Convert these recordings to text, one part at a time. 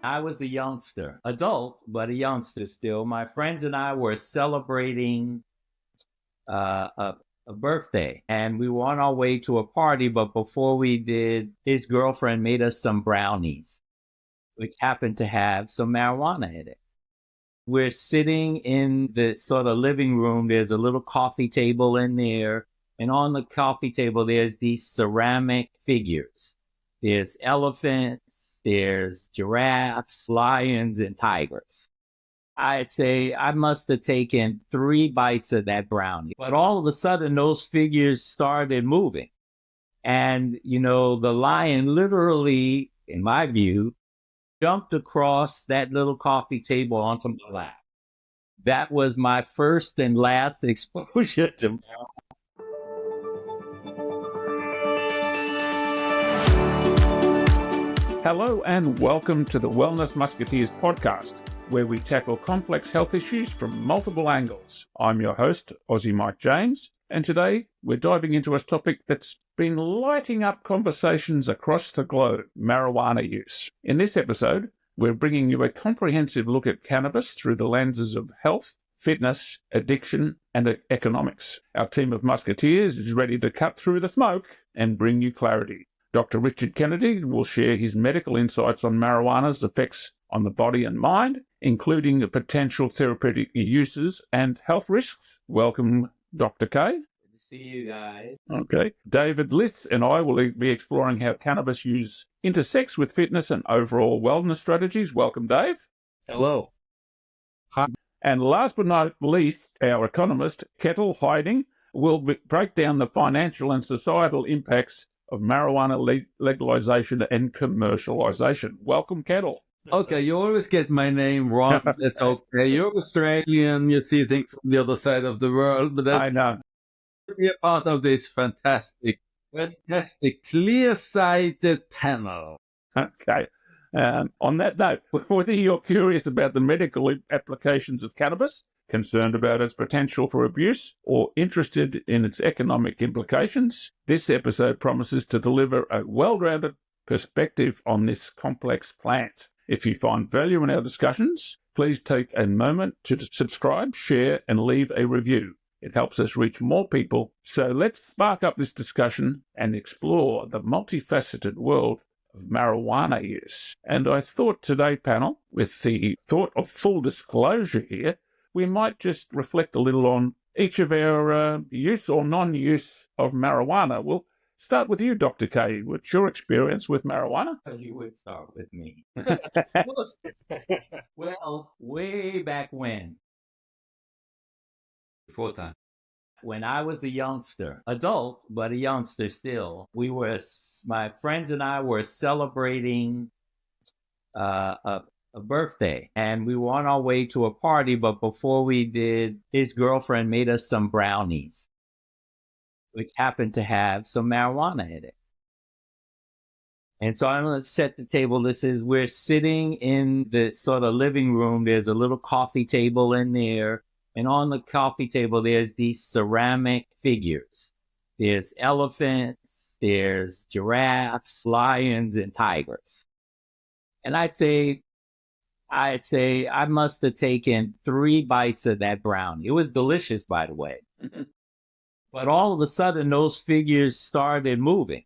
I was a youngster, adult, but a youngster still. My friends and I were celebrating uh, a, a birthday, and we were on our way to a party. But before we did, his girlfriend made us some brownies, which happened to have some marijuana in it. We're sitting in the sort of living room. There's a little coffee table in there. And on the coffee table, there's these ceramic figures. There's elephants, there's giraffes, lions, and tigers. I'd say I must have taken 3 bites of that brownie. But all of a sudden, those figures started moving. And, the lion literally, in my view, jumped across that little coffee table onto my lap. That was my first and last exposure to marijuana. Hello and welcome to the Wellness Musketeers podcast, where we tackle complex health issues from multiple angles. I'm your host, Aussie Mike James, and today we're diving into a topic that's been lighting up conversations across the globe, marijuana use. In this episode, we're bringing you a comprehensive look at cannabis through the lenses of health, fitness, addiction, and economics. Our team of Musketeers is ready to cut through the smoke and bring you clarity. Dr. Richard Kennedy will share his medical insights on marijuana's effects on the body and mind, including the potential therapeutic uses and health risks. Welcome, Dr. K. Good to see you guys. Okay. David Liss and I will be exploring how cannabis use intersects with fitness and overall wellness strategies. Welcome, Dave. Hello. Hi. And last but not least, our economist, Ketil Hviding, will break down the financial and societal impacts of marijuana legalization and commercialization. Welcome, Ketil. Okay, you always get my name wrong. That's okay. You're Australian. You see things from the other side of the world, but I that's know. be a part of this fantastic, clear-sighted panel. Okay. On that note, whether you're curious about the medical applications of cannabis, concerned about its potential for abuse, or interested in its economic implications, this episode promises to deliver a well-rounded perspective on this complex plant. If you find value in our discussions, please take a moment to subscribe, share, and leave a review. It helps us reach more people. So let's spark up this discussion and explore the multifaceted world of marijuana use. And I thought today, panel, with the thought of full disclosure here, we might just reflect a little on each of our use or non-use of marijuana. We'll start with you, Dr. K. What's your experience with marijuana? You would start with me. Well, way back when. Before time. When I was a youngster, adult, but a youngster still, my friends and I were celebrating a birthday, and we were on our way to a party. But before we did, his girlfriend made us some brownies, which happened to have some marijuana in it. And so I'm going to set the table. We're sitting in the sort of living room. There's a little coffee table in there. And on the coffee table, there's these ceramic figures. There's elephants, there's giraffes, lions, and tigers. And I'd say I must have taken 3 bites of that brownie. It was delicious, by the way. But all of a sudden, those figures started moving.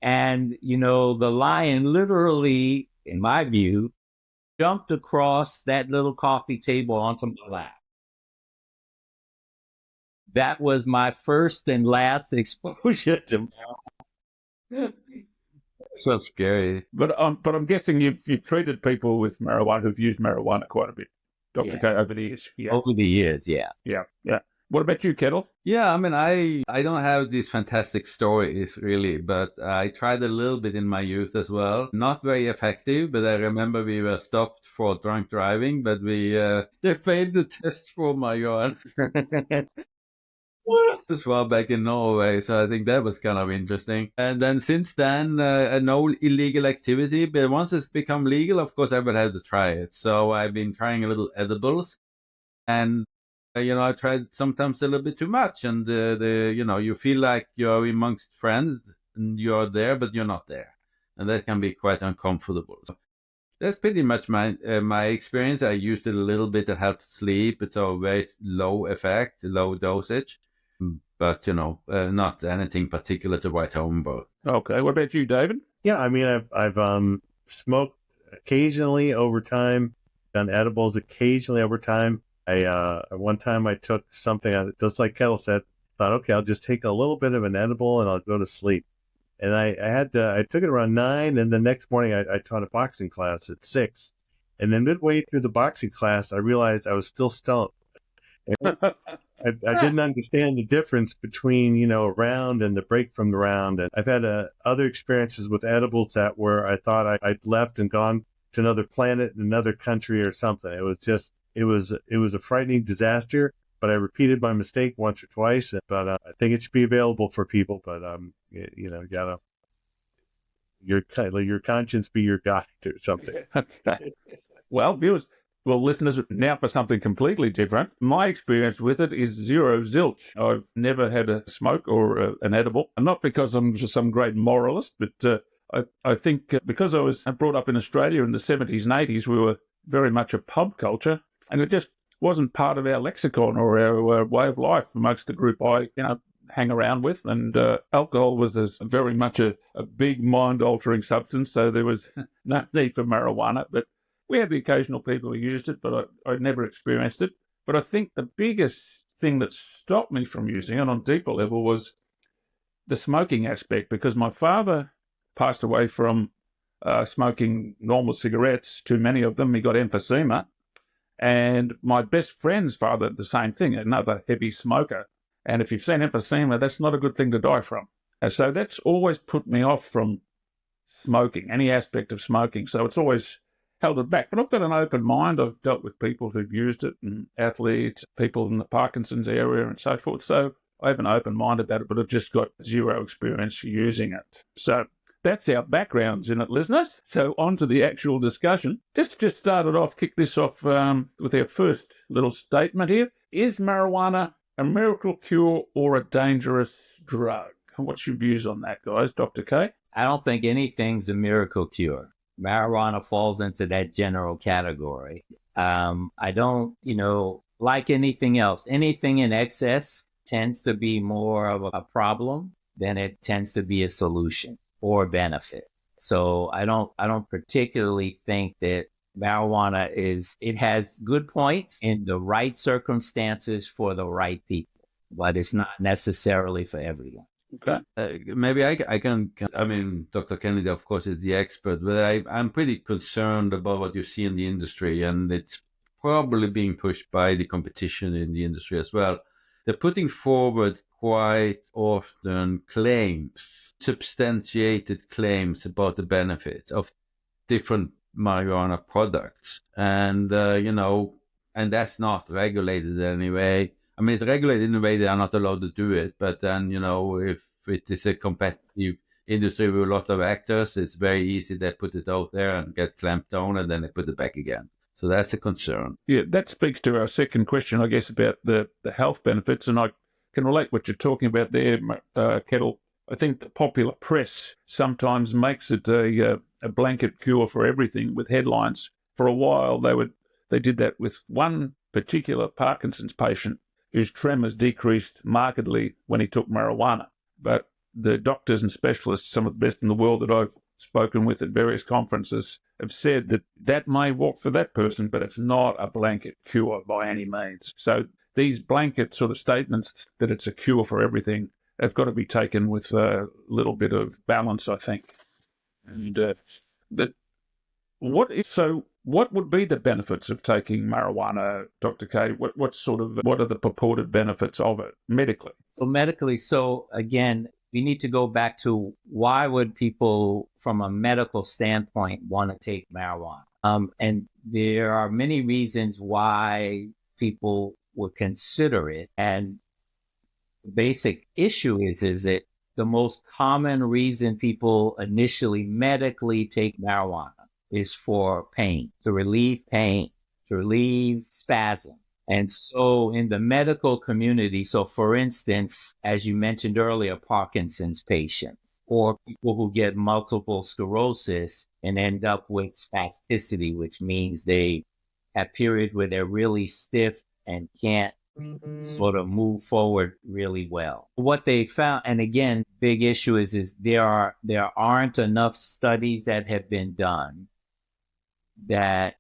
And, the lion literally, in my view, jumped across that little coffee table onto my lap. That was my first and last exposure to marijuana. So scary. But I'm guessing you've treated people with marijuana who've used marijuana quite a bit, Dr. K, over the years. Yeah. Over the years, yeah. Yeah. What about you, Ketil? Yeah, I mean, I don't have these fantastic stories, really, but I tried a little bit in my youth as well. Not very effective, but I remember we were stopped for drunk driving, but they failed the test for marijuana. As well back in Norway, so I think that was kind of interesting. And then since then, no illegal activity, but once it's become legal, of course, I will have to try it. So I've been trying a little edibles, and I tried sometimes a little bit too much, and you feel like you're amongst friends and you're there, but you're not there, and that can be quite uncomfortable. That's pretty much my experience. I used it a little bit to help sleep. It's a very low effect, low dosage, but not anything particular to write home about. Okay. What about you, David? Yeah, I mean, I've smoked occasionally over time, done edibles occasionally over time. One time I took something, just like Ketil said, thought, okay, I'll just take a little bit of an edible and I'll go to sleep. And I took it around 9, and the next morning I taught a boxing class at 6. And then midway through the boxing class, I realized I was still stoned. I didn't understand the difference between, a round and the break from the round. And I've had other experiences with edibles where I thought I'd left and gone to another planet, another country or something. It was a frightening disaster, but I repeated my mistake once or twice. But I think it should be available for people. But, you gotta, your conscience be your guide or something. Okay. Well, viewers, listeners, now for something completely different. My experience with it is zero zilch. I've never had a smoke or an edible, not because I'm just some great moralist, but I think because I was brought up in Australia in the 70s and 80s, we were very much a pub culture, and it just wasn't part of our lexicon or our way of life amongst the group I hang around with. And alcohol was very much a big mind-altering substance, so there was no need for marijuana, but we had the occasional people who used it, but I never experienced it. But I think the biggest thing that stopped me from using it on a deeper level was the smoking aspect, because my father passed away from smoking normal cigarettes, too many of them. He got emphysema. And my best friend's father did the same thing, another heavy smoker. And if you've seen emphysema, that's not a good thing to die from. And so that's always put me off from smoking, any aspect of smoking. So it's always held it back. But I've got an open mind. I've dealt with people who've used it, and athletes, people in the Parkinson's area and so forth. So I have an open mind about it, but I've just got zero experience using it. So that's our backgrounds in it, listeners. So on to the actual discussion. Just started off, kick this off with our first little statement here. Is marijuana a miracle cure or a dangerous drug? What's your views on that, guys? Dr. K? I don't think anything's a miracle cure. Marijuana falls into that general category. I don't, like anything else, anything in excess tends to be more of a problem than it tends to be a solution or benefit. So I don't particularly think that marijuana it has good points in the right circumstances for the right people, but it's not necessarily for everyone. Okay. Maybe I can, Dr. Kennedy, of course, is the expert, but I'm pretty concerned about what you see in the industry, and it's probably being pushed by the competition in the industry as well. They're putting forward quite often substantiated claims about the benefits of different marijuana products. And, and that's not regulated anyway. I mean, it's regulated in a way they are not allowed to do it. But then, if it is a competitive industry with a lot of actors, it's very easy they put it out there and get clamped down, and then they put it back again. So that's a concern. Yeah, that speaks to our second question, I guess, about the health benefits. And I can relate what you're talking about there, Ketil. I think the popular press sometimes makes it a blanket cure for everything with headlines. For a while, they did that with one particular Parkinson's patient whose tremors decreased markedly when he took marijuana. But the doctors and specialists, some of the best in the world that I've spoken with at various conferences, have said that may work for that person, but it's not a blanket cure by any means. So these blanket sort of statements that it's a cure for everything have got to be taken with a little bit of balance, I think. And what would be the benefits of taking marijuana, Dr. K? What are the purported benefits of it medically? So again, we need to go back to why would people from a medical standpoint want to take marijuana? And there are many reasons why people would consider it. And the basic issue is that the most common reason people initially medically take marijuana is for pain, to relieve spasm. And so in the medical community, so for instance, as you mentioned earlier, Parkinson's patients, or people who get multiple sclerosis and end up with spasticity, which means they have periods where they're really stiff and can't sort of move forward really well. What they found, and again, big issue is there aren't enough studies that have been done that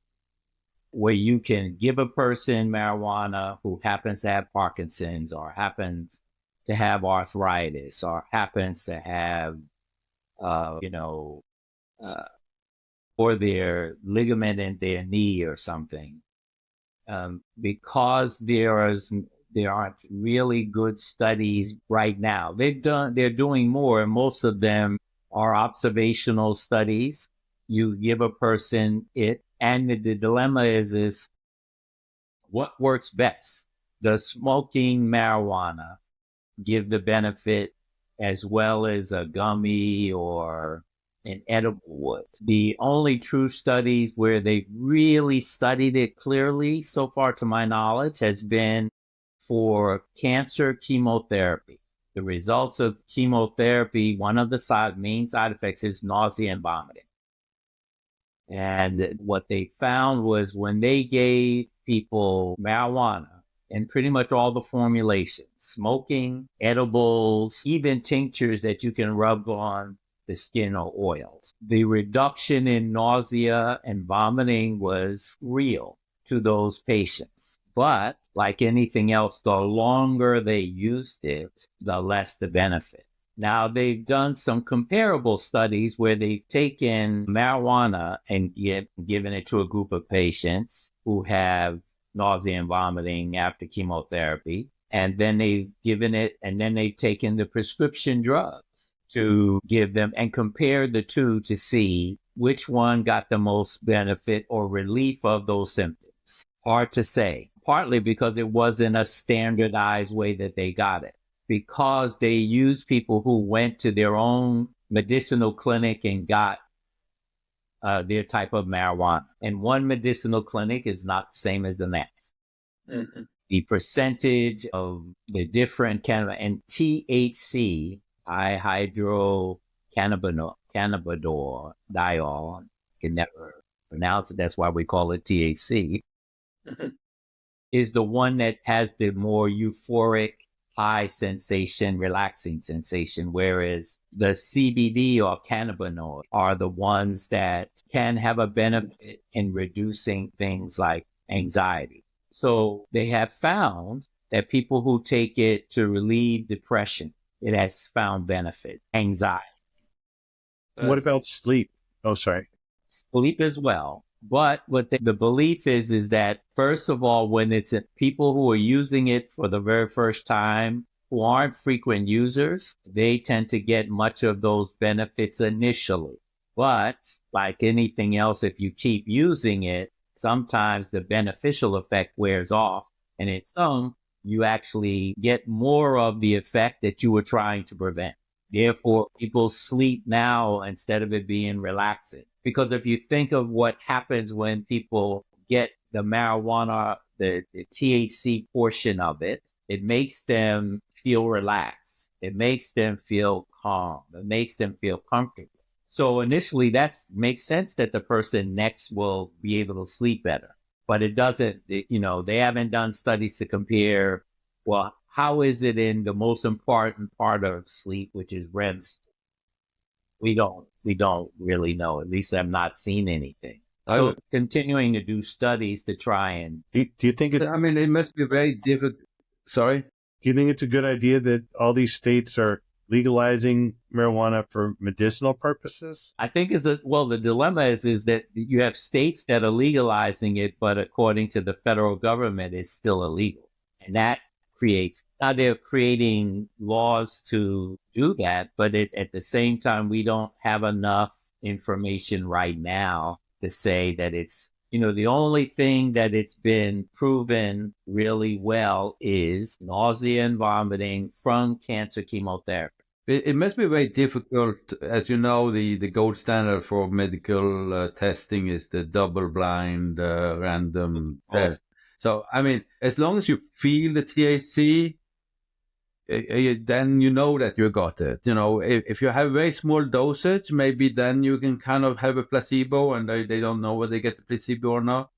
where you can give a person marijuana who happens to have Parkinson's or happens to have arthritis or happens to have, or their ligament in their knee or something, because there aren't really good studies right now. They're doing more, and most of them are observational studies. You give a person it, and the dilemma is what works best? Does smoking marijuana give the benefit as well as a gummy or an edible would? The only true studies where they really studied it clearly, so far to my knowledge, has been for cancer chemotherapy. The results of chemotherapy, one of the main side effects is nausea and vomiting. And what they found was when they gave people marijuana and pretty much all the formulations, smoking, edibles, even tinctures that you can rub on the skin or oils, the reduction in nausea and vomiting was real to those patients. But like anything else, the longer they used it, the less the benefit. Now, they've done some comparable studies where they've taken marijuana and given it to a group of patients who have nausea and vomiting after chemotherapy. And then they've given it, and then they've taken the prescription drugs to give them and compared the two to see which one got the most benefit or relief of those symptoms. Hard to say, partly because it wasn't a standardized way that they got it, because they used people who went to their own medicinal clinic and got their type of marijuana. And one medicinal clinic is not the same as the next. Mm-hmm. The percentage of the different cannabis and THC, cannabidiol, diol, can never pronounce it. That's why we call it THC, is the one that has the more euphoric, high sensation, relaxing sensation, whereas the CBD or cannabinoid are the ones that can have a benefit in reducing things like anxiety. So they have found that people who take it to relieve depression, it has found benefit, anxiety. What about sleep? Oh, sorry. Sleep as well. But what the belief is that, first of all, when it's people who are using it for the very first time, who aren't frequent users, they tend to get much of those benefits initially. But like anything else, if you keep using it, sometimes the beneficial effect wears off. And in some, you actually get more of the effect that you were trying to prevent. Therefore, people sleep now instead of it being relaxing. Because if you think of what happens when people get the marijuana, the THC portion of it, it makes them feel relaxed. It makes them feel calm. It makes them feel comfortable. So initially, that makes sense that the person next will be able to sleep better. But it doesn't, they haven't done studies to compare, well, how is it in the most important part of sleep, which is REM sleep? We don't really know. At least I've not seen anything. So continuing to do studies to try and... Do you think it... I mean, it must be very difficult. Sorry? Do you think it's a good idea that all these states are legalizing marijuana for medicinal purposes? I think the dilemma is that you have states that are legalizing it, but according to the federal government, it's still illegal. And that now they're creating laws to do that, but at the same time, we don't have enough information right now to say that it's, the only thing that it's been proven really well is nausea and vomiting from cancer chemotherapy. It must be very difficult. As you know, the gold standard for medical testing is the double-blind random test. So, I mean, as long as you feel the THC, then you know that you got it. You know, if you have very small dosage, maybe then you can kind of have a placebo, and they don't know whether they get the placebo or not,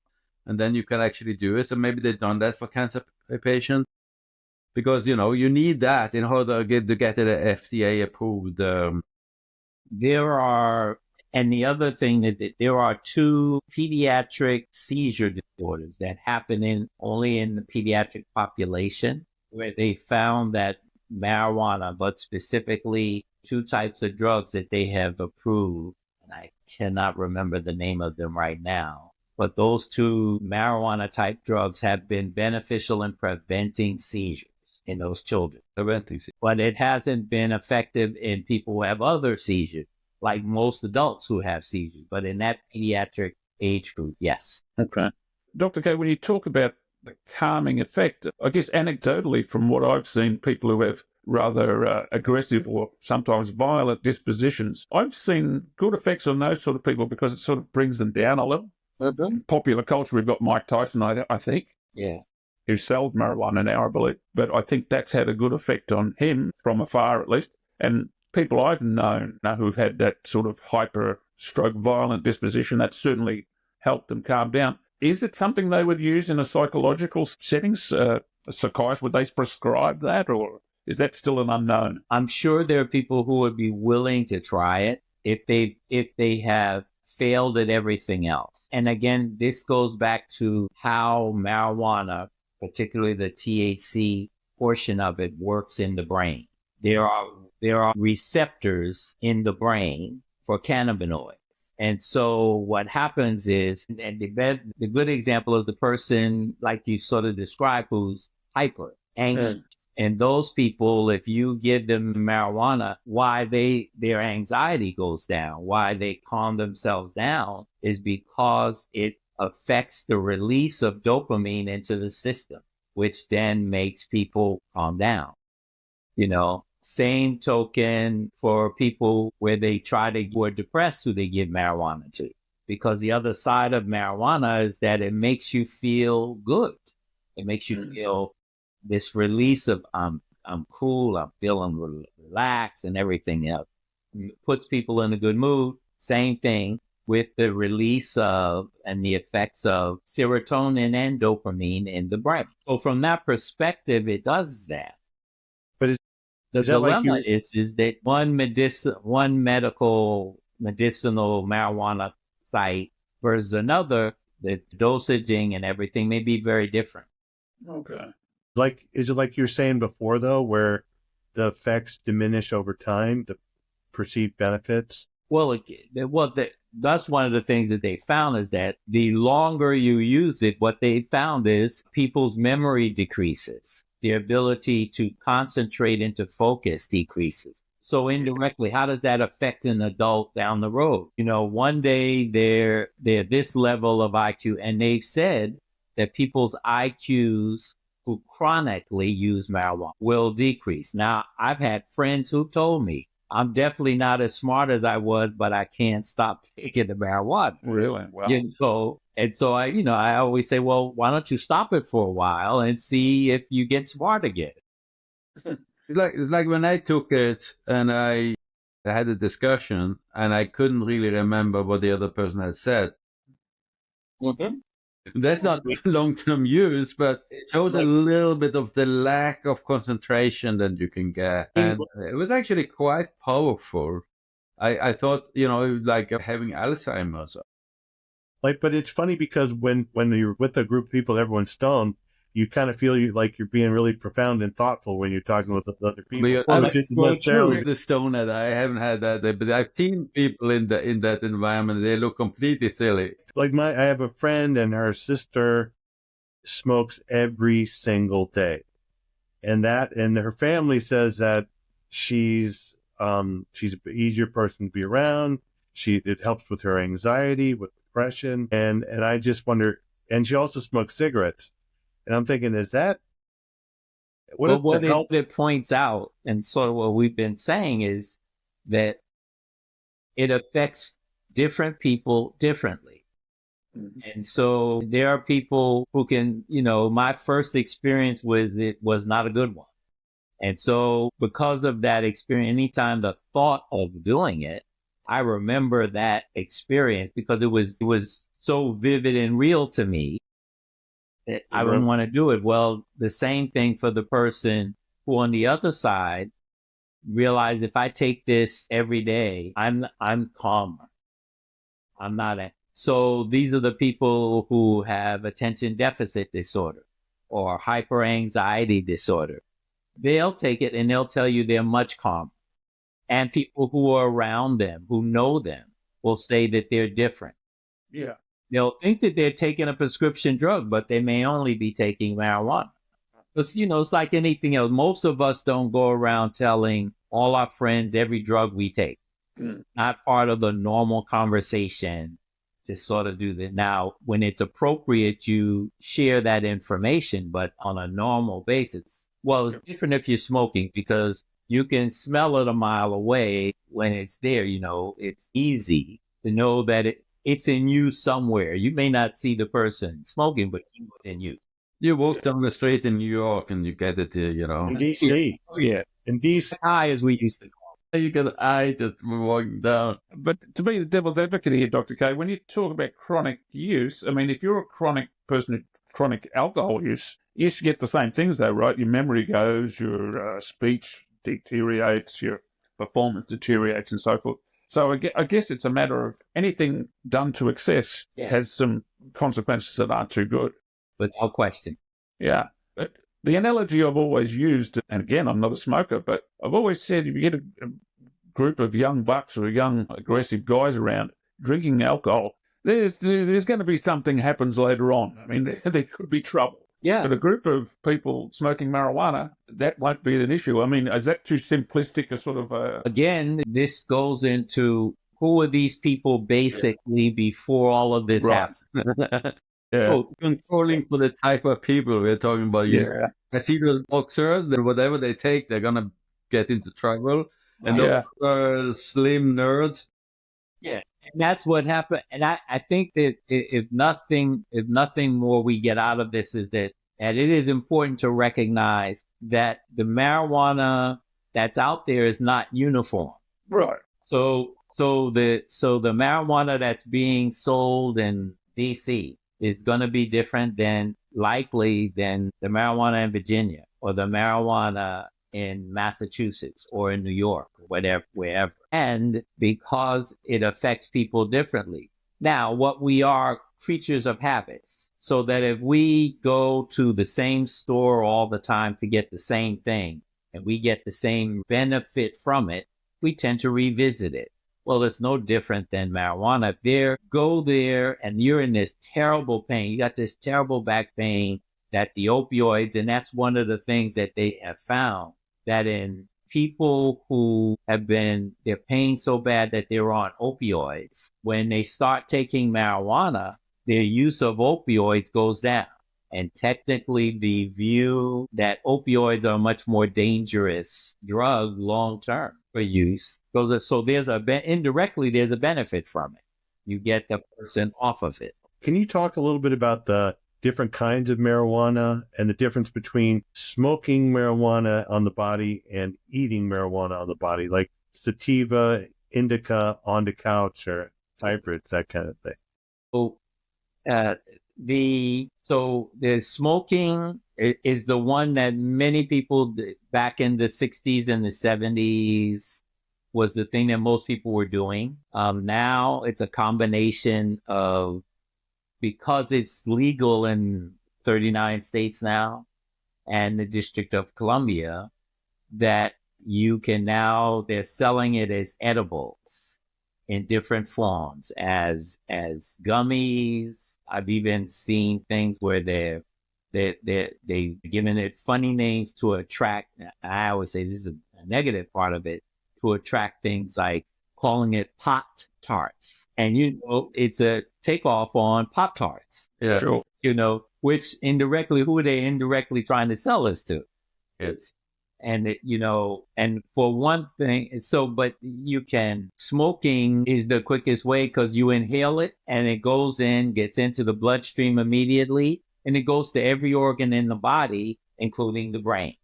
and then you can actually do it. So maybe they've done that for cancer patients, because you know you need that in order to get it FDA approved. There are, and the other thing that there are 2 pediatric seizure disorders that happen only in the pediatric population, where they found that marijuana, but specifically 2 types of drugs that they have approved, and I cannot remember the name of them right now, but those 2 marijuana type drugs have been beneficial in preventing seizures in those children. But it hasn't been effective in people who have other seizures, like most adults who have seizures. But in that pediatric age group, yes. Okay. Dr. K, when you talk about the calming effect, I guess anecdotally from what I've seen, people who have rather aggressive or sometimes violent dispositions, I've seen good effects on those sort of people because it sort of brings them down a little. In popular culture, we've got Mike Tyson, I think. Yeah. Who sells marijuana now, I believe. But I think that's had a good effect on him, from afar at least. And people I've known who've had that sort of hyper-stroke violent disposition, that's certainly helped them calm down. Is it something they would use in a psychological settings? A psychiatrist, would they prescribe that, or is that still an unknown? I'm sure there are people who would be willing to try it if they have failed at everything else. And again, this goes back to how marijuana, particularly the THC portion of it, works in the brain. There are receptors in the brain for cannabinoids. And so what happens is, and the good example is the person, like you sort of described, who's hyper anxious. And those people, if you give them marijuana, why their anxiety goes down, why they calm themselves down, is because it affects the release of dopamine into the system, which then makes people calm down. You know, same token for people where they who are depressed, who they give marijuana to, because the other side of marijuana is that it makes you feel good. It makes you feel this release of, I'm cool, I'm feeling relaxed and everything else. It puts people in a good mood. Same thing with the release of and the effects of serotonin and dopamine in the brain. So from that perspective, it does that. But the is that dilemma like is that one medicinal marijuana site versus another, the dosaging and everything may be very different. Okay. is it like you were saying before, though, where the effects diminish over time, the perceived benefits? Well, that's one of the things that they found, is that the longer you use it, what they found is people's memory decreases. The ability to concentrate and to focus decreases. So indirectly, how does that affect an adult down the road? You know, one day they're this level of IQ, and they've said that people's IQs who chronically use marijuana will decrease. Now, I've had friends who told me, I'm definitely not as smart as I was, but I can't stop taking the marijuana. Really? Wow. You know? And so I always say, well, why don't you stop it for a while and see if you get smart again? It's like when I took it and I had a discussion and I couldn't really remember what the other person had said. Mm-hmm. That's not long-term use, but it shows a little bit of the lack of concentration that you can get. And it was actually quite powerful. I thought, like having Alzheimer's. But it's funny because when you're with a group of people, everyone's stoned, you kind of feel like you're being really profound and thoughtful when you're talking with other people. The stoner, I haven't had that, but I've seen people in that environment. They look completely silly. Like I have a friend, and her sister smokes every single day, and her family says that she's an easier person to be around. It helps with her anxiety, with depression, and I just wonder. And she also smokes cigarettes. And I'm thinking, is that what it points out, and sort of what we've been saying, is that it affects different people differently. Mm-hmm. And so there are people who can, my first experience with it was not a good one. And so because of that experience, anytime the thought of doing it, I remember that experience because it was so vivid and real to me that I wouldn't want to do it. Well, the same thing for the person who on the other side realize if I take this every day, I'm calmer. I'm not so these are the people who have attention deficit disorder or hyperanxiety disorder. They'll take it and they'll tell you they're much calmer. And people who are around them, who know them, will say that they're different. Yeah. They'll think that they're taking a prescription drug, but they may only be taking marijuana. Because, it's like anything else. Most of us don't go around telling all our friends every drug we take. Not part of the normal conversation to sort of do that. Now, when it's appropriate, you share that information, but on a normal basis. Well, it's different if you're smoking because you can smell it a mile away when it's there. It's easy to know that it's in you somewhere. You may not see the person smoking, but it's in you. You walk down the street in New York and you get it, In D.C. Oh, yeah. In D.C. High as we used to call it. You get eye just walking down. But to be the devil's advocate here, Dr. K, when you talk about chronic use, I mean, if you're a chronic person with chronic alcohol use, you should get the same things though, right? Your memory goes, your speech deteriorates, your performance deteriorates and so forth. So I guess it's a matter of anything done to excess has some consequences that aren't too good. Without question. Yeah. But the analogy I've always used, and again, I'm not a smoker, but I've always said if you get a group of young bucks or young aggressive guys around drinking alcohol, there's going to be something happens later on. I mean, there could be trouble. Yeah. But a group of people smoking marijuana, that won't be an issue. I mean, is that too simplistic a sort of a... Again, this goes into who are these people basically before all of this happened? Controlling for the type of people we're talking about. I see the boxers, whatever they take, they're going to get into trouble. And those are slim nerds. Yeah. And that's what happened. And I think that if nothing more we get out of this is that it is important to recognize that the marijuana that's out there is not uniform. Right. So the marijuana that's being sold in DC is going to be different than the marijuana in Virginia or the marijuana in Massachusetts or in New York or wherever. And because it affects people differently. Now, what we are creatures of habits, so that if we go to the same store all the time to get the same thing and we get the same benefit from it, we tend to revisit it. Well, it's no different than marijuana. Go there and you're in this terrible pain. You got this terrible back pain that the opioids, and that's one of the things that they have found, that in people who have their pain so bad that they're on opioids, when they start taking marijuana, their use of opioids goes down. And technically the view that opioids are a much more dangerous drug long-term for use. So indirectly, there's a benefit from it. You get the person off of it. Can you talk a little bit about the different kinds of marijuana and the difference between smoking marijuana on the body and eating marijuana on the body, like sativa, indica, on the couch, or hybrids, that kind of thing? The smoking is the one that many people back in the 60s and the 70s was the thing that most people were doing. Now it's a combination of, because it's legal in 39 states now and the District of Columbia, that you can now, they're selling it as edibles in different forms, as gummies. I've even seen things where they're giving it funny names to attract. I always say this is a negative part of it, to attract things like calling it Pop Tarts. And it's a takeoff on Pop Tarts. Yeah. Sure. Which who are they indirectly trying to sell this to? Yes. And and for one thing, but smoking is the quickest way because you inhale it and it gets into the bloodstream immediately, and it goes to every organ in the body, including the brain.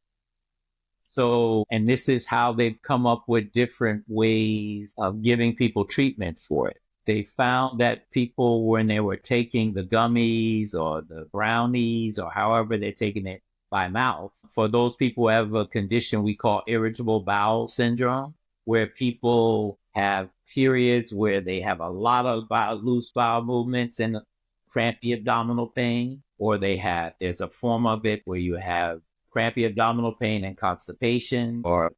So, and this is how they've come up with different ways of giving people treatment for it. They found that people, when they were taking the gummies or the brownies or however they're taking it by mouth, for those people who have a condition we call irritable bowel syndrome, where people have periods where they have a lot of loose bowel movements and crampy abdominal pain, or there's a form of it where you have crampy abdominal pain and constipation, or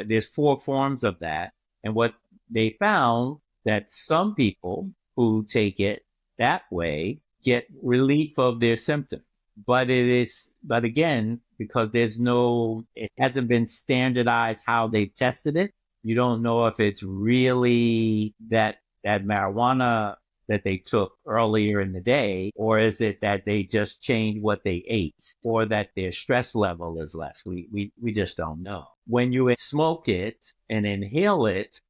there's 4 forms of that. And what they found that some people who take it that way get relief of their symptoms. But again, because it hasn't been standardized how they've tested it, you don't know if it's really that marijuana that they took earlier in the day, or is it that they just changed what they ate, or that their stress level is less. We just don't know. When you smoke it and inhale it,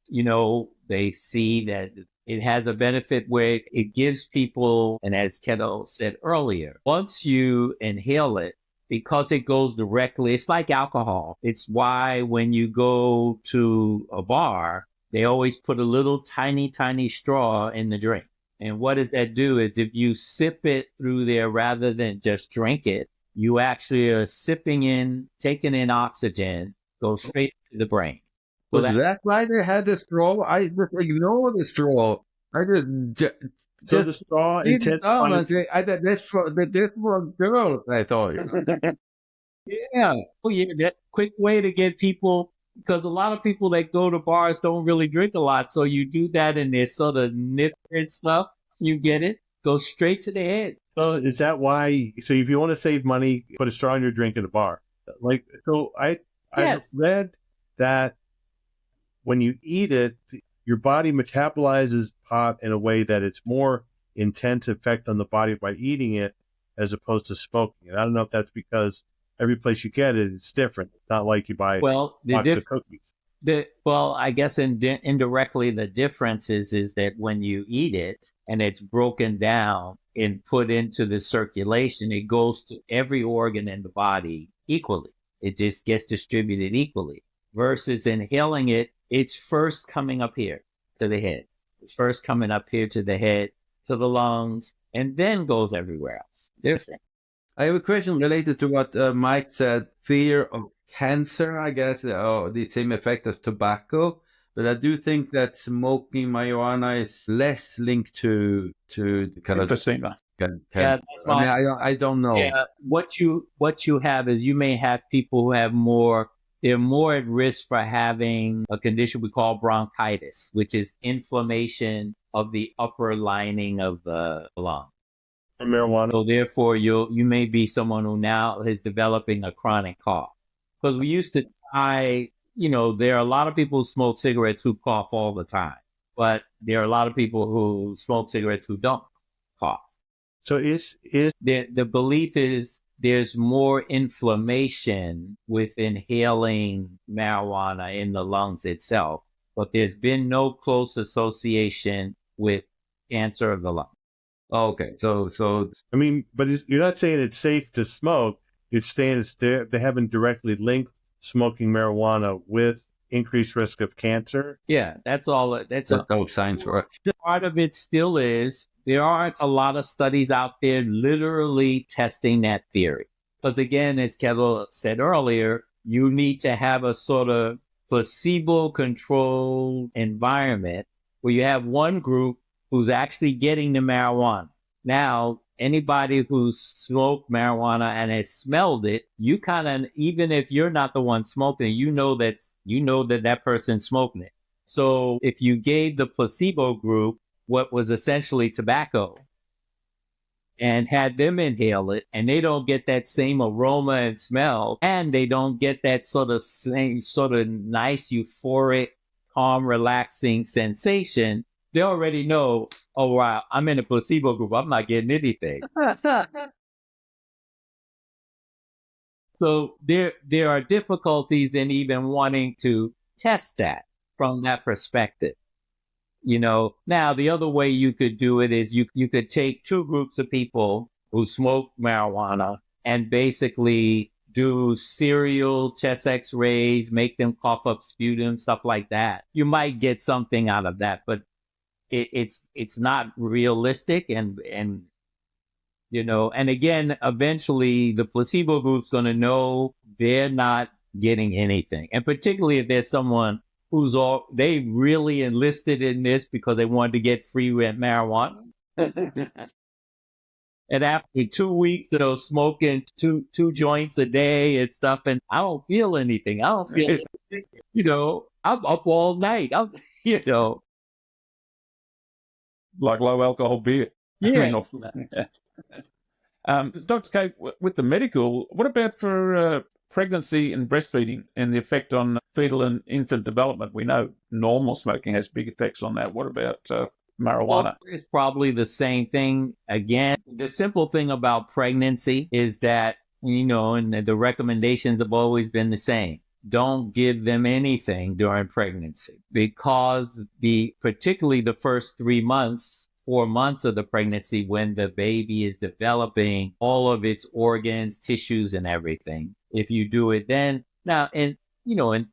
they see that it has a benefit where it gives people, and as Ketil said earlier, once you inhale it, because it goes directly, it's like alcohol. It's why when you go to a bar, they always put a little tiny, tiny straw in the drink. And what does that do is if you sip it through there rather than just drink it, you actually are taking in oxygen, goes straight to the brain. Was that why they had the straw? I just ignore the straw. I So the straw didn't that's for girls, I thought. Yeah. Oh, yeah. That quick way to get people, because a lot of people that go to bars don't really drink a lot. So you do that and they're sort of nip and stuff. You get it. Go straight to the head. So is that why? So if you want to save money, put a straw in your drink at a bar. I read that when you eat it, your body metabolizes pot in a way that it's more intense effect on the body by eating it as opposed to smoking it. I don't know if that's because every place you get it, it's different. It's not like you buy a box of cookies. I guess indirectly the difference is that when you eat it and it's broken down and put into the circulation, it goes to every organ in the body equally. It just gets distributed equally. Versus inhaling it, it's first coming up here to the head. It's first coming up here to the head, to the lungs, and then goes everywhere else. Different. I have a question related to what Mike said, fear of cancer, I guess, or the same effect as tobacco. But I do think that smoking marijuana is less linked to kind of emphysema. Yeah, that's fine. I don't know. Yeah, what you have is you may have people who have they're more at risk for having a condition we call bronchitis, which is inflammation of the upper lining of the lung. Marijuana. So therefore, you may be someone who now is developing a chronic cough. Because we used to there are a lot of people who smoke cigarettes who cough all the time, but there are a lot of people who smoke cigarettes who don't cough. So is the belief is there's more inflammation with inhaling marijuana in the lungs itself, but there's been no close association with cancer of the lung. Okay, so I mean, but you're not saying it's safe to smoke. You're saying they haven't directly linked smoking marijuana with increased risk of cancer. Yeah, that's all. That's no science for it. Part of it still is there aren't a lot of studies out there literally testing that theory. Because again, as Ketil said earlier, you need to have a sort of placebo-controlled environment where you have one group who's actually getting the marijuana. Now, anybody who's smoked marijuana and has smelled it, you kind of, even if you're not the one smoking, you know that person's smoking it. So if you gave the placebo group what was essentially tobacco and had them inhale it, and they don't get that same aroma and smell, and they don't get that same sort of nice, euphoric, calm, relaxing sensation, they already know, oh, wow, I'm in a placebo group. I'm not getting anything. So there are difficulties in even wanting to test that from that perspective. Now the other way you could do it is you could take two groups of people who smoke marijuana and basically do serial chest x-rays, make them cough up sputum, stuff like that. You might get something out of that, but it's not realistic. And and again, eventually the placebo group's going to know they're not getting anything. And particularly if there's someone they really enlisted in this because they wanted to get free rent marijuana. And after 2 weeks of smoking two joints a day and stuff, and I don't feel anything. I don't feel, I'm up all night. Like low alcohol beer. Yeah. Dr. K, with the medical, what about for pregnancy and breastfeeding and the effect on fetal and infant development? We know normal smoking has big effects on that. What about marijuana? Well, it's probably the same thing. Again, the simple thing about pregnancy is that, and the recommendations have always been the same. Don't give them anything during pregnancy because particularly the first 4 months of the pregnancy, when the baby is developing all of its organs, tissues, and everything. If you do it then, now, in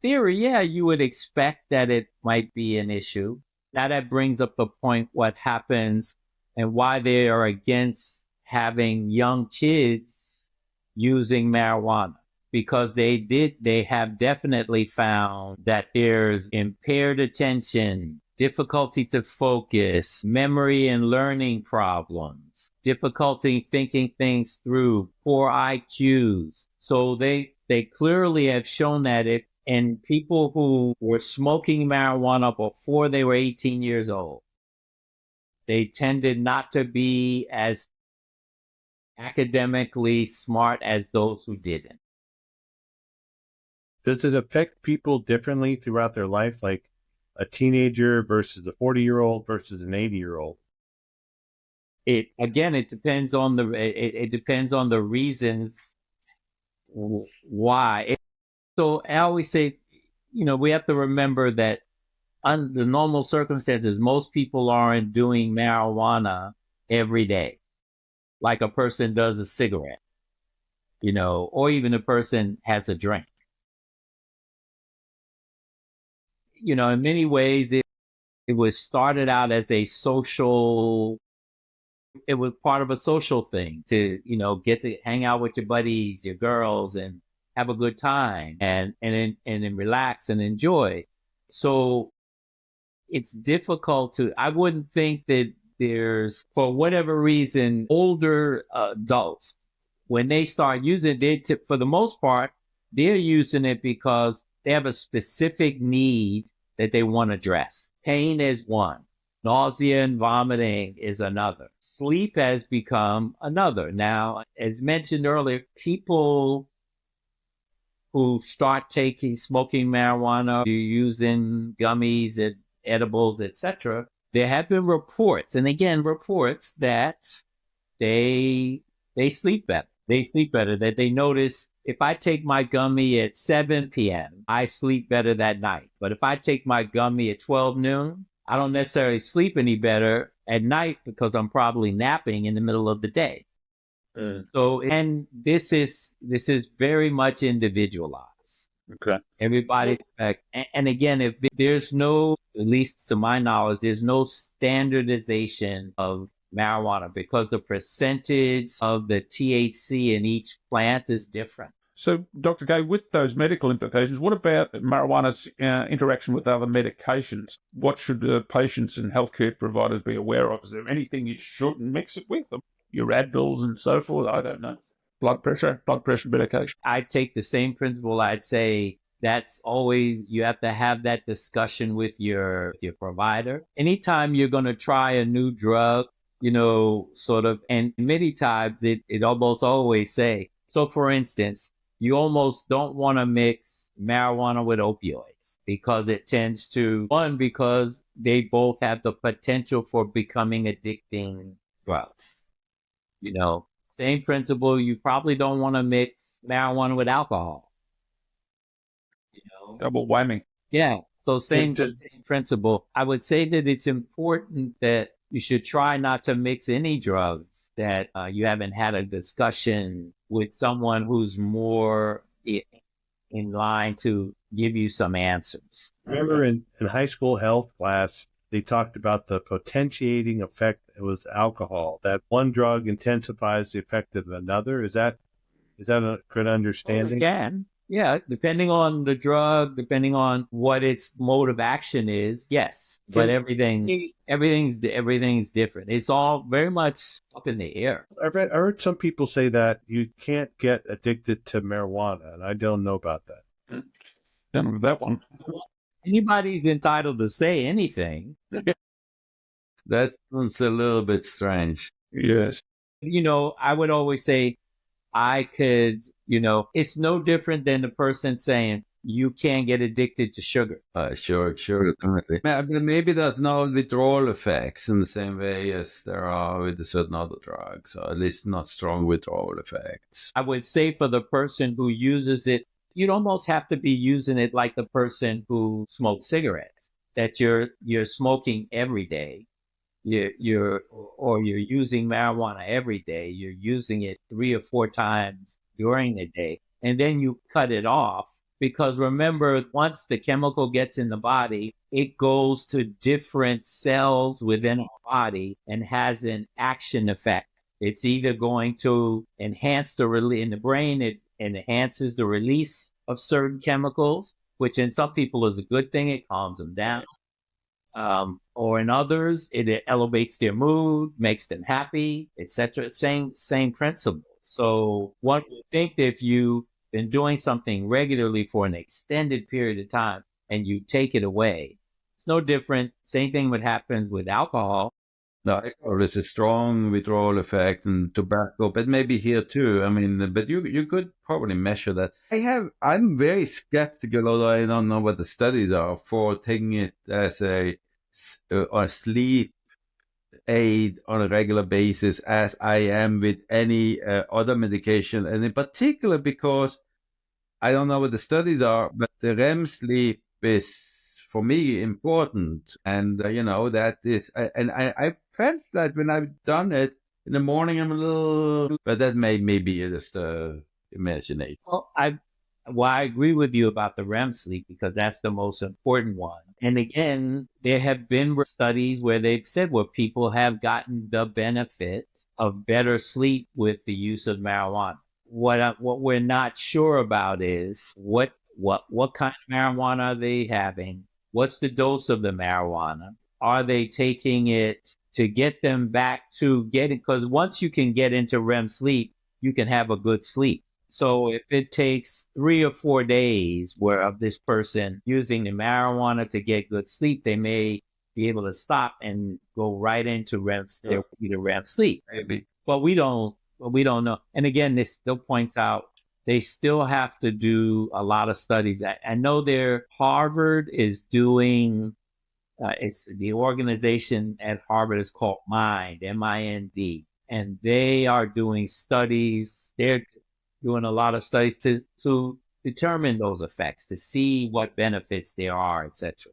theory, yeah, you would expect that it might be an issue. Now that brings up the point, what happens and why they are against having young kids using marijuana. Because they have definitely found that there's impaired attention, difficulty to focus, memory and learning problems, difficulty thinking things through, poor IQs. So they clearly have shown that in people who were smoking marijuana before they were 18 years old, they tended not to be as academically smart as those who didn't. Does it affect people differently throughout their life, like a teenager versus a 40-year-old versus an 80-year-old? It depends on it depends on the reasons why. So I always say, we have to remember that under normal circumstances, most people aren't doing marijuana every day, like a person does a cigarette, or even a person has a drink. In many ways, it was started out as it was part of a social thing to, get to hang out with your buddies, your girls, and have a good time and then relax and enjoy. So it's difficult I wouldn't think that there's, for whatever reason, older adults, when they start using it, for the most part, they're using it because they have a specific need that they want to address. Pain is one. Nausea and vomiting is another. Sleep has become another. Now, as mentioned earlier, people who start smoking marijuana, using gummies and edibles, etc., there have been reports, and again, reports that they sleep better. They sleep better, that they notice if I take my gummy at 7 p.m., I sleep better that night. But if I take my gummy at 12 noon, I don't necessarily sleep any better at night because I'm probably napping in the middle of the day. So, and this is very much individualized. Okay. Everybody, and again, if there's no, at least to my knowledge, there's no standardization of marijuana because the percentage of the THC in each plant is different. So, Dr. K, with those medical implications, what about marijuana's interaction with other medications? What should patients and healthcare providers be aware of? Is there anything you shouldn't mix it with? Your Advils and so forth? I don't know. Blood pressure medication. I take the same principle. I'd say that's always, you have to have that discussion with your provider. Anytime you're going to try a new drug, and many times it almost always say, so for instance, you almost don't want to mix marijuana with opioids because it tends to, because they both have the potential for becoming addicting drugs. Same principle, you probably don't want to mix marijuana with alcohol. Double whammy. Yeah. So same principle. I would say that it's important that you should try not to mix any drugs that you haven't had a discussion with someone who's more in line to give you some answers. Remember in high school health class, they talked about the potentiating effect. It was alcohol. That one drug intensifies the effect of another. Is that a good understanding? Again, yeah, depending on the drug, depending on what its mode of action is, yes. But everything's different. It's all very much up in the air. I heard some people say that you can't get addicted to marijuana, and I don't know about that. Done with that one. Anybody's entitled to say anything. That one's a little bit strange. Yes. I would always say I could, it's no different than the person saying you can't get addicted to sugar. Sure, definitely. Maybe there's no withdrawal effects in the same way as there are with certain other drugs, or at least not strong withdrawal effects. I would say for the person who uses it, you'd almost have to be using it like the person who smokes cigarettes, that you're smoking every day. You're using marijuana every day. You're using it 3 or 4 times during the day, and then you cut it off. Because remember, once the chemical gets in the body, it goes to different cells within our body and has an action effect. It's either going to enhance in the brain, it enhances the release of certain chemicals, which in some people is a good thing. It calms them down. Or in others, it elevates their mood, makes them happy, etc. Same principle. So one would think that if you've been doing something regularly for an extended period of time and you take it away, it's no different. Same thing would happen with alcohol. No, there's a strong withdrawal effect in tobacco, but maybe here too. I mean, but you could probably measure that. I'm very skeptical, although I don't know what the studies are, for taking it as a sleep aid on a regular basis, as I am with any other medication, and in particular because I don't know what the studies are, but the REM sleep is for me important, and that is, and I felt that when I've done it in the morning, I'm a little, but that may be just imagination. Well, I agree with you about the REM sleep because that's the most important one. And again, there have been studies where they've said where people have gotten the benefit of better sleep with the use of marijuana. What we're not sure about is what kind of marijuana are they having? What's the dose of the marijuana? Are they taking it to get them back to getting, because once you can get into REM sleep, you can have a good sleep. So if it takes 3 or 4 days of this person using the marijuana to get good sleep, they may be able to stop and go right into REM sleep. Maybe. But we don't know. And again, this still points out they still have to do a lot of studies. I know Harvard is doing, it's the organization at Harvard is called MIND, MIND, and they are doing studies. They're doing a lot of studies to determine those effects, to see what benefits there are, etc.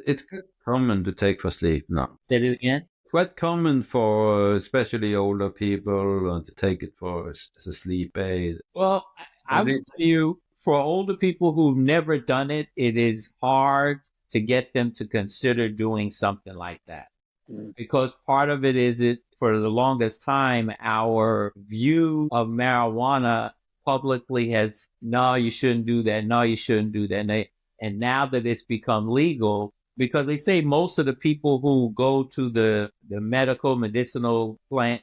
It's quite common to take for sleep now. Say it again? Quite common for especially older people to take it as a sleep aid. Well, I would tell you, for older people who've never done it, it is hard to get them to consider doing something like that. Because part of it is for the longest time, our view of marijuana publicly has, no, you shouldn't do that. No, you shouldn't do that. And now that it's become legal, because they say most of the people who go to the medicinal plant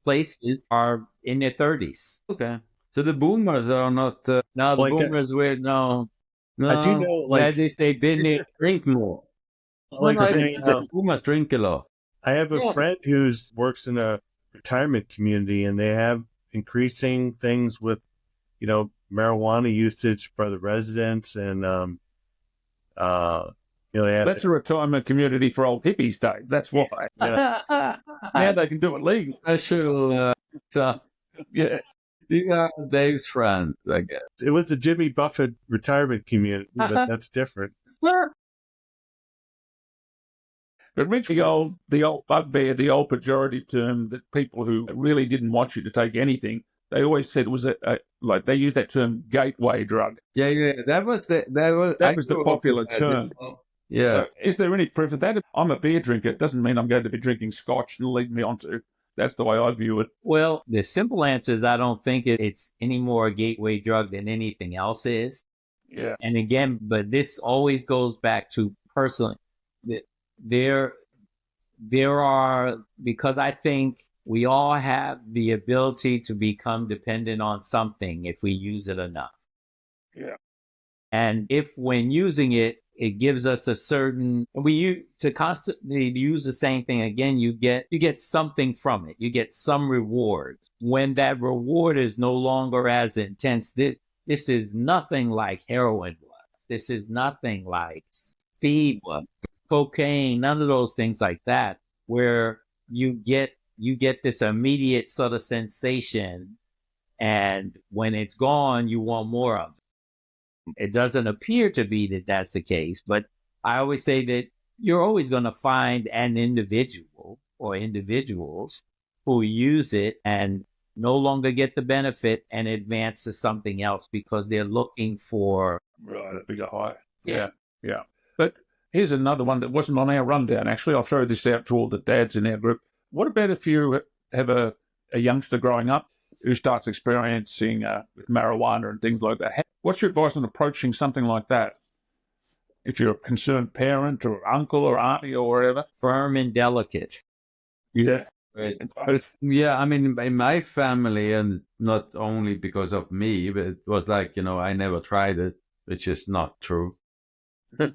places are in their 30s. Okay. So the boomers are not... No, the boomers were, no. I do know, they've been there. Drink more. Boomers drink a lot. I have a friend who works in a retirement community, and they have increasing things with, marijuana usage for the residents, and that's a retirement community for old hippies, Dave. That's why. Yeah. Now they can do it legal. Yeah. You are Dave's friend, I guess. It was the Jimmy Buffett retirement community, but that's different. But Rich, the old bugbear, the old pejorative term that people who really didn't want you to take anything, they always said it was like they used that term gateway drug. Yeah. That was the popular term. Yeah. So is there any proof of that? I'm a beer drinker. It doesn't mean I'm going to be drinking scotch and lead me on to. That's the way I view it. Well, the simple answer is I don't think it's any more a gateway drug than anything else is. Yeah. And again, but this always goes back to personally. There are, because I think we all have the ability to become dependent on something if we use it enough. Yeah. And if when using it, it gives us a certain, to constantly use the same thing again, you get something from it. You get some reward. When that reward is no longer as intense, this is nothing like heroin was. This is nothing like speed was, cocaine, none of those things like that, where you get this immediate sort of sensation. And when it's gone, you want more of it. It doesn't appear to be that that's the case, but I always say that you're always going to find an individual or individuals who use it and no longer get the benefit and advance to something else because they're looking for a bigger high. Yeah. But here's another one that wasn't on our rundown. Actually, I'll throw this out to all the dads in our group. What about if you have a youngster growing up who starts experiencing with marijuana and things like that? What's your advice on approaching something like that? If you're a concerned parent or uncle or auntie or whatever. Firm and delicate. Yeah. Yeah, I mean, in my family, and not only because of me, but it was like, I never tried it, which is not true. No,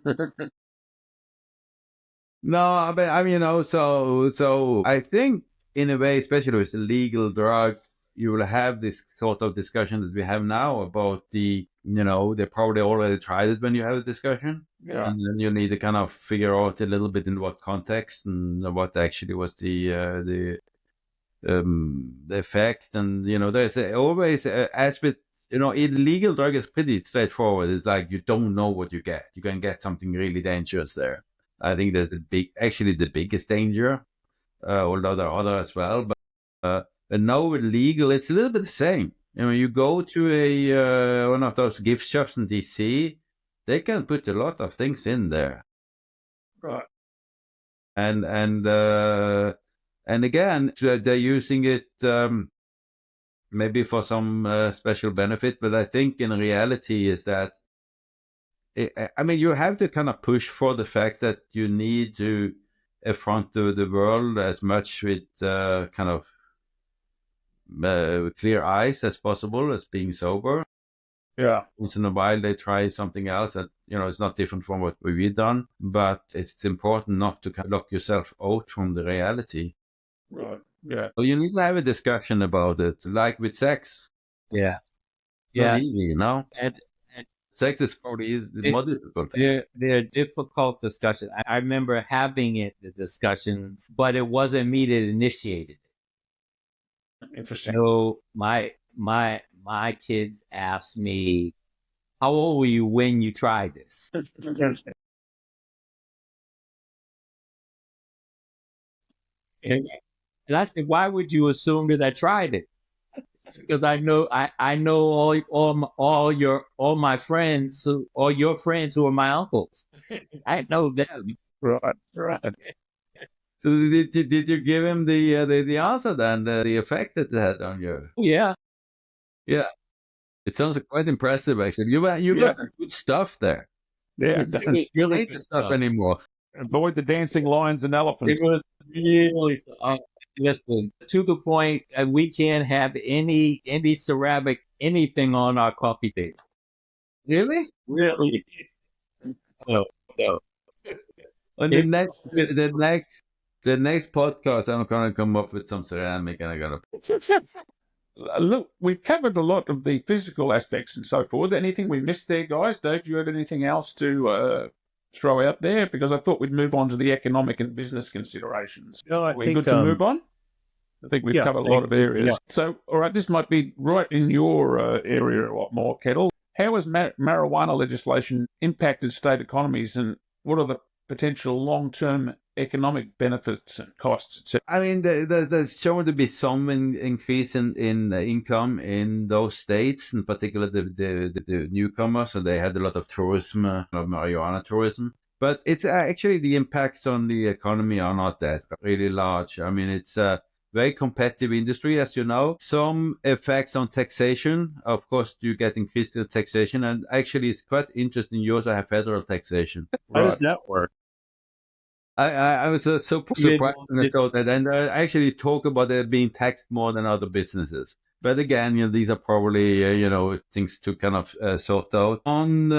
but I mean, so I think in a way, especially with the legal drug, you will have this sort of discussion that we have now about they probably already tried it when you have a discussion. Yeah. And then you need to kind of figure out a little bit in what context and what actually was the effect. And, there's always, as with, illegal drug is pretty straightforward. It's like you don't know what you get. You can get something really dangerous there. I think there's the biggest danger, although there are other as well. But now with legal, it's a little bit the same. You go to one of those gift shops in DC, they can put a lot of things in there. Right. And again, they're using it maybe for some special benefit, but I think in reality is that you have to kind of push for the fact that you need to affront the world as much with kind of clear eyes as possible, as being sober. Yeah. Once in a while they try something else that, it's not different from what we've done, but it's important not to lock yourself out from the reality. Right. Yeah. So you need to have a discussion about it, like with sex. Yeah. Not easy, And sex is probably the more difficult. They're difficult discussions. I remember having the discussions, but it wasn't me that initiated it. Interesting. So my kids asked me, "How old were you when you tried this?" And I said, "Why would you assume that I tried it?" Because I know all my friends, all your friends who are my uncles. I know them. Right. So did you give him the answer then, the effect that it had on you? Yeah. It sounds quite impressive, actually. You got good stuff there. Yeah. You don't need the stuff anymore. Avoid the dancing lions and elephants. It was really listen, to the point that we can't have any ceramic anything on our coffee table. Really? Really? No. On the next podcast, I'm gonna come up with some ceramic, and I gotta. Look, we've covered a lot of the physical aspects and so forth. Anything we missed there, guys? Dave, do you have anything else to throw out there? Because I thought we'd move on to the economic and business considerations. No, I Are we think, good to move on? I think we've covered a lot of areas. Yeah. So, all right, this might be right in your area a lot more, Ketil. How has marijuana legislation impacted state economies, and what are the potential long-term economic benefits and costs, etc.? I mean, there's shown to be some increase in income in those states, in particular the newcomers. So they had a lot of tourism, marijuana tourism. But it's actually the impacts on the economy are not that really large. I mean, it's a very competitive industry, as you know. Some effects on taxation. Of course, you get increased taxation. And actually, it's quite interesting. You also have federal taxation. How does that work? I was so surprised when I saw that, and I actually talk about it being taxed more than other businesses. But again, these are probably things to kind of sort out on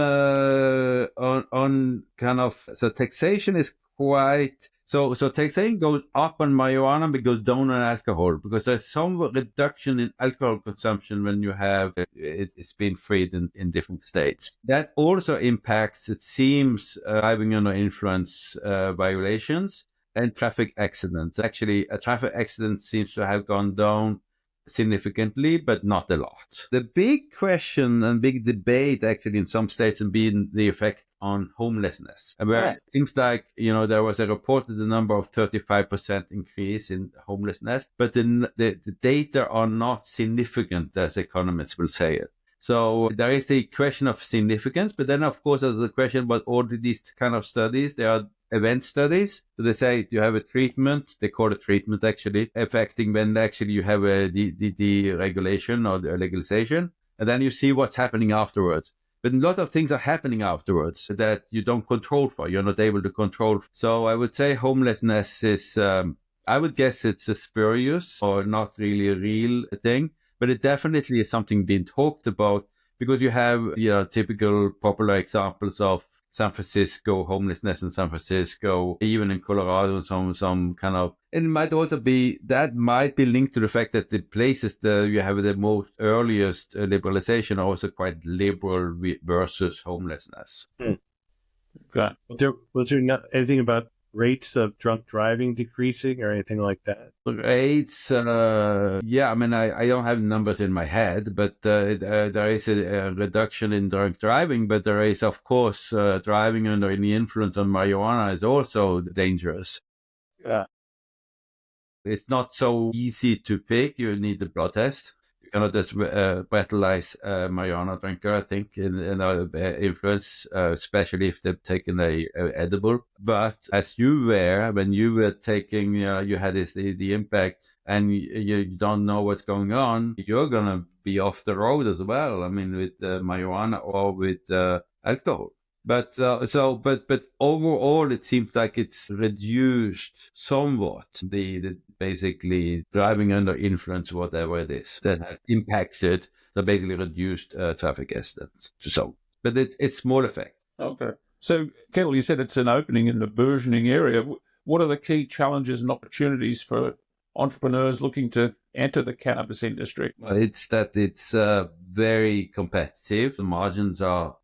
kind of. So taxation is quite. So taxation goes up on marijuana but goes down on alcohol because there's some reduction in alcohol consumption when you have it's been freed in different states. That also impacts, it seems, driving under influence violations and traffic accidents. Actually, a traffic accident seems to have gone down significantly, but not a lot. The big question and big debate actually in some states has been the effect on homelessness. Where it seems like, there was a reported number of 35% increase in homelessness, but the data are not significant, as economists will say it. So there is the question of significance, but then of course there's the question about all these kind of studies. There are event studies. So they say you have a treatment, they call it treatment actually, affecting when actually you have the regulation or the legalization, and then you see what's happening afterwards. But a lot of things are happening afterwards that you don't control for, you're not able to control. So I would say homelessness is, I would guess it's a spurious or not really a real thing, but it definitely is something being talked about because you have, typical popular examples of San Francisco, homelessness in San Francisco, even in Colorado, some kind of, and it might also be, that might be linked to the fact that the places that you have the most earliest liberalization are also quite liberal versus homelessness. Okay. Was there not anything about rates of drunk driving decreasing or anything like that? Rates, I mean, I don't have numbers in my head, but there is a reduction in drunk driving, but there is, of course, driving under the influence of marijuana is also dangerous. Yeah. It's not so easy to pick. You need a blood test. You cannot just breathalyze a marijuana drinker, I think, in influence, especially if they've taken a edible. But as you were, when you were taking, you had the impact and you don't know what's going on, you're going to be off the road as well. I mean, with marijuana or with alcohol. But overall, it seems like it's reduced somewhat the basically driving under influence, whatever it is, that has impacted the basically reduced traffic accidents. So, but it's small effect. Okay. So, Ketil, you said it's an opening in the burgeoning area. What are the key challenges and opportunities for entrepreneurs looking to enter the cannabis industry? Well, it's very competitive. The margins are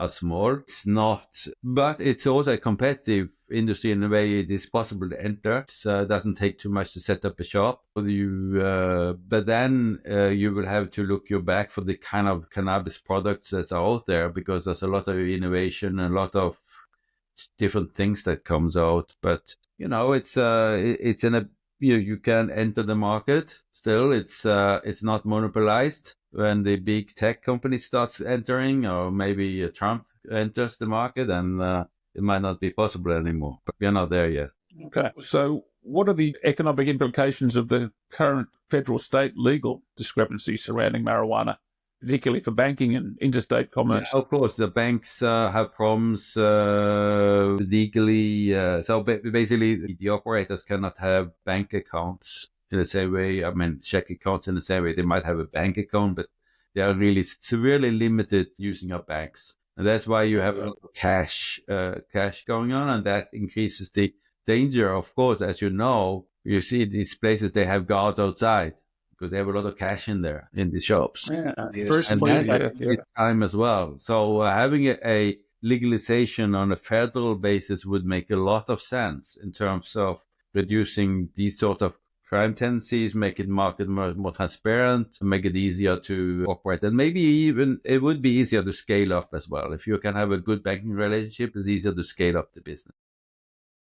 small. It's not, but it's also a competitive industry in a way it is possible to enter. It doesn't take too much to set up a shop. But then you will have to look your back for the kind of cannabis products that are out there because there's a lot of innovation and a lot of different things that comes out. But it's in a you can enter the market still. It's not monopolized. When the big tech company starts entering, or maybe Trump enters the market, and it might not be possible anymore. But we're not there yet. Okay. So what are the economic implications of the current federal-state legal discrepancy surrounding marijuana, particularly for banking and interstate commerce? Yeah, of course, the banks have problems legally. So basically, the operators cannot have bank accounts in the same way. I mean, check accounts in the same way. They might have a bank account, but they are really severely limited using our banks. And that's why you have a lot of cash going on, and that increases the danger. Of course, as you know, you see these places, they have guards outside because they have a lot of cash in there in the shops. Yeah, First and place, that's time as well. So having a legalization on a federal basis would make a lot of sense in terms of reducing these sort of crime tendencies, make it market more transparent, make it easier to operate. And maybe even it would be easier to scale up as well. If you can have a good banking relationship, it's easier to scale up the business.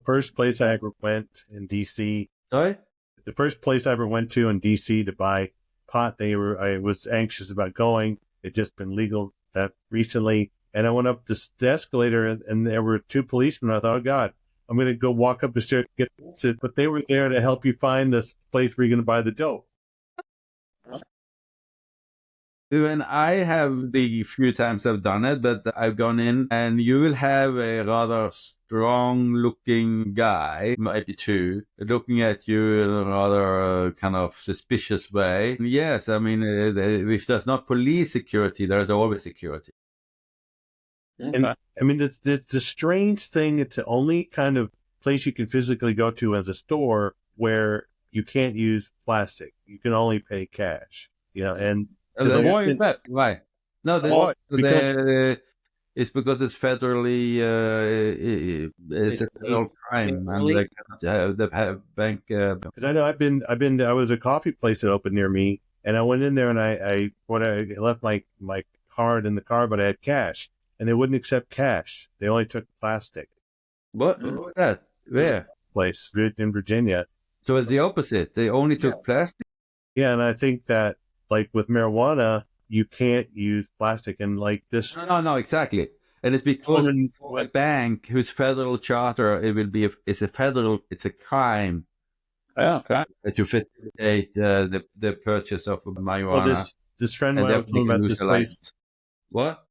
First place I ever went in DC. Sorry? The first place I ever went to in DC to buy pot, I was anxious about going. It just been legal that recently. And I went up the escalator and there were two policemen. I thought, oh God, I'm going to go walk up the stairs to get it. But they were there to help you find this place where you're going to buy the dope. When I have the few times I've done it, but I've gone in and you will have a rather strong looking guy, maybe two, looking at you in a rather kind of suspicious way. Yes, I mean, if there's not police security, there's always security. And I mean, the strange thing, it's the only kind of place you can physically go to as a store where you can't use plastic. You can only pay cash, and why is that? Why? No, it's because it's federally, it's a federal crime, and they cannot have bank. Because I know I was a coffee place that opened near me, and I went in there and I left my card in the car, but I had cash, and they wouldn't accept cash. They only took plastic. What was that? Where? Place in Virginia. So it's the opposite. They only took plastic. Yeah, and I think that, like with marijuana, you can't use plastic, and like this. No, exactly. And it's because for a bank whose federal charter, it will be it's a crime. Yeah, okay. To facilitate the purchase of marijuana. Well, this friend I was talking about this place. What?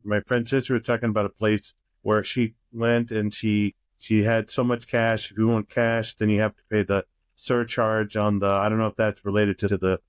My friend's sister was talking about a place where she went and she had so much cash. If you want cash, then you have to pay the surcharge on I don't know if that's related to the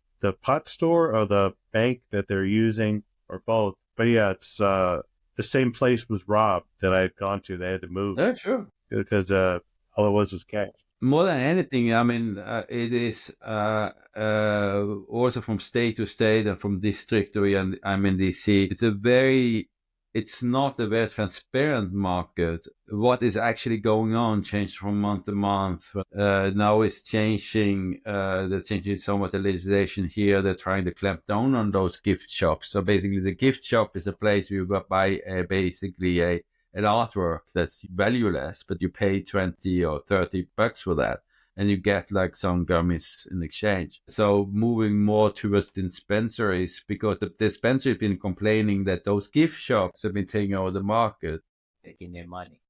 pot store or the bank that they're using, or both. But yeah, it's the same place was robbed that I had gone to. They had to move. Yeah, sure. Because all it was cash. More than anything, I mean, it is also from state to state and from district to I'm in DC. It's not a very transparent market. What is actually going on changed from month to month. Now it's changing. They're changing somewhat the legislation here. They're trying to clamp down on those gift shops. So basically, the gift shop is a place where you buy basically an artwork that's valueless, but you pay $20 or $30 for that. And you get like some gummies in exchange. So moving more towards dispensaries, because the dispensary have been complaining that those gift shops have been taking over the market. Taking their money.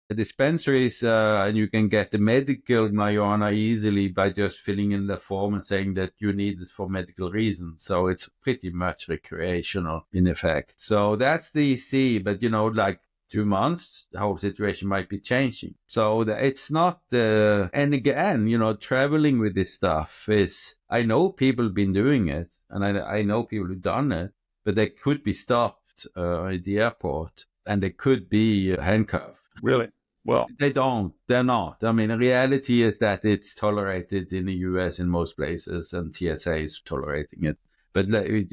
The dispensaries, and you can get the medical marijuana easily by just filling in the form and saying that you need it for medical reasons. So it's pretty much recreational in effect. So that's the EC, but like 2 months, the whole situation might be changing. So it's not, and again, traveling with this stuff I know people have been doing it, and I know people who've done it, but they could be stopped at the airport, and they could be handcuffed. Really? Well, they're not. I mean, the reality is that it's tolerated in the US in most places, and TSA is tolerating it. But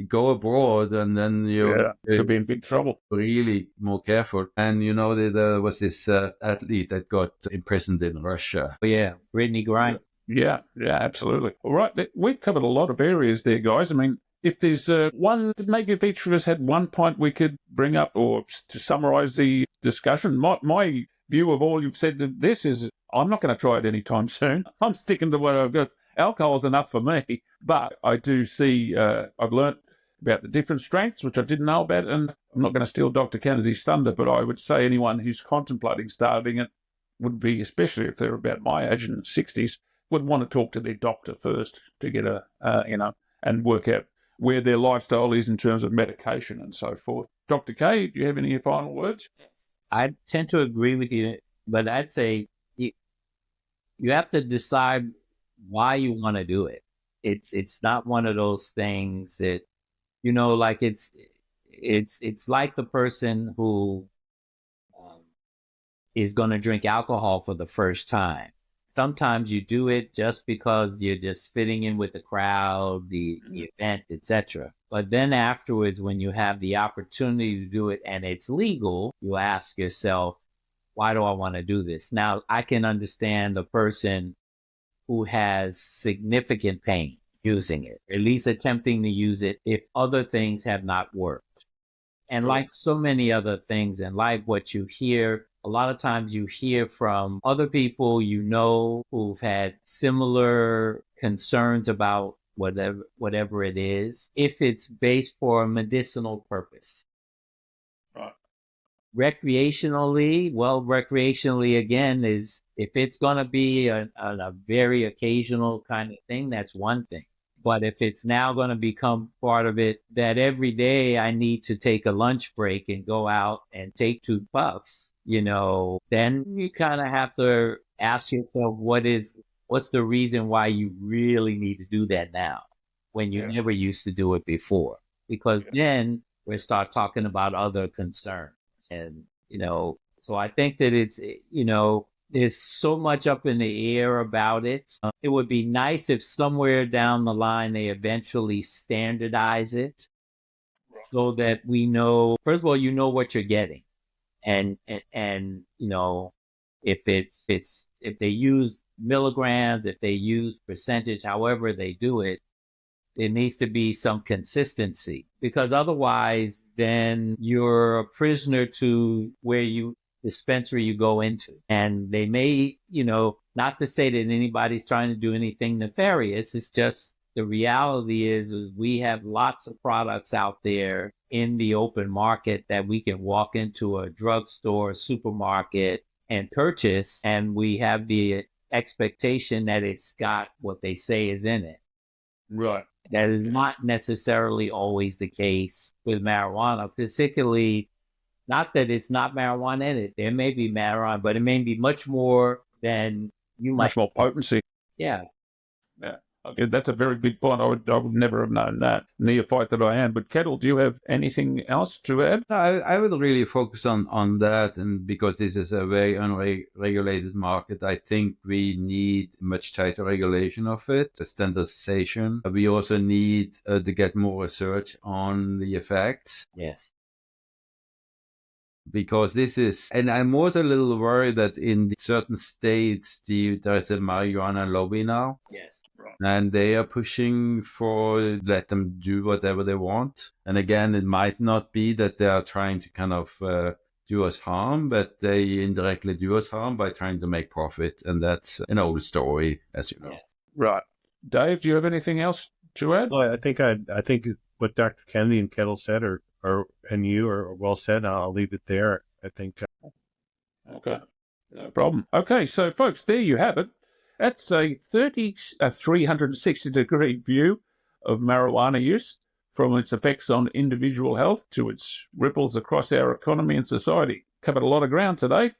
go abroad, and then you could be in big trouble. Really more careful. And there was this athlete that got imprisoned in Russia. Oh, yeah, Brittany Griner. Yeah, absolutely. All right, we've covered a lot of areas there, guys. I mean, if there's one, maybe if each of us had one point we could bring up, or to summarize the discussion, my view of all you've said to this is, I'm not going to try it anytime soon. I'm sticking to what I've got. Alcohol's enough for me, but I do see, I've learnt about the different strengths, which I didn't know about, and I'm not going to steal Dr. Kennedy's thunder, but I would say anyone who's contemplating starting it would be, especially if they're about my age in the 60s, would want to talk to their doctor first to get and work out where their lifestyle is in terms of medication and so forth. Dr. K, do you have any final words? I tend to agree with you, but I'd say you have to decide why you want to do it. It's not one of those things that, like it's like the person who is going to drink alcohol for the first time. Sometimes you do it just because you're just fitting in with the crowd, the event, etc. But then afterwards, when you have the opportunity to do it and it's legal, you ask yourself, why do I want to do this? Now, I can understand the person who has significant pain using it, at least attempting to use it if other things have not worked. And like so many other things in life, what you hear a lot of times you hear from other people who've had similar concerns about whatever it is, if it's based for a medicinal purpose. Right. Recreationally again is if it's going to be a very occasional kind of thing, that's one thing. But if it's now going to become part of it that every day I need to take a lunch break and go out and take 2 puffs, then you kind of have to ask yourself, what's the reason why you really need to do that now when you never used to do it before? Because then we start talking about other concerns. And, so I think that it's, there's so much up in the air about it. It would be nice if somewhere down the line they eventually standardize it so that we know, first of all, what you're getting. And if they use milligrams, if they use percentage, however they do it, there needs to be some consistency, because otherwise then you're a prisoner to dispensary you go into. And they may, not to say that anybody's trying to do anything nefarious. It's just the reality is we have lots of products out there in the open market that we can walk into a drugstore, supermarket and purchase. And we have the expectation that it's got what they say is in it. Right. That is not necessarily always the case with marijuana, particularly not that it's not marijuana in it. There may be marijuana, but it may be much more than you might. Much more potency. Yeah. Yeah. Okay, that's a very big point. I would never have known that, neophyte that I am. But Ketil, do you have anything else to add? I would really focus on that, and because this is a very unregulated market, I think we need much tighter regulation of it, a standardization. We also need to get more research on the effects. Yes. Because this is, and I'm also a little worried that in certain states, there is a marijuana lobby now. Yes. And they are pushing for let them do whatever they want. And again, it might not be that they are trying to kind of do us harm, but they indirectly do us harm by trying to make profit. And that's an old story, as you know. Yes. Right. Dave, do you have anything else to add? Well, I think what Dr. Kennedy and Ketil said and you are well said. I'll leave it there. I think. Okay. No problem. Okay, so folks, there you have it. That's a 360-degree view of marijuana use, from its effects on individual health to its ripples across our economy and society. Covered a lot of ground today,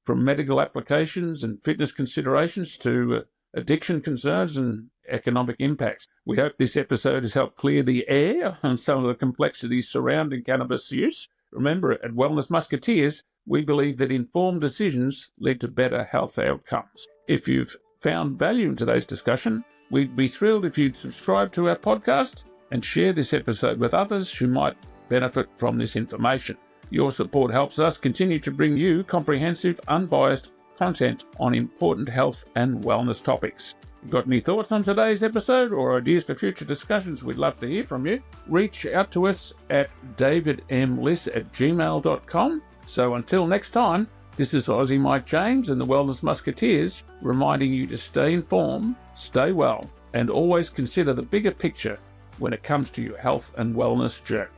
from medical applications and fitness considerations to addiction concerns and economic impacts. We hope this episode has helped clear the air on some of the complexities surrounding cannabis use. Remember, at Wellness Musketeers, we believe that informed decisions lead to better health outcomes. If you've found value in today's discussion, we'd be thrilled if you'd subscribe to our podcast and share this episode with others who might benefit from this information. Your support helps us continue to bring you comprehensive, unbiased content on important health and wellness topics. Got any thoughts on today's episode or ideas for future discussions? We'd love to hear from you. Reach out to us at davidmliss@gmail.com. So until next time, this is Aussie Mike James and the Wellness Musketeers, reminding you to stay informed, stay well, and always consider the bigger picture when it comes to your health and wellness journey.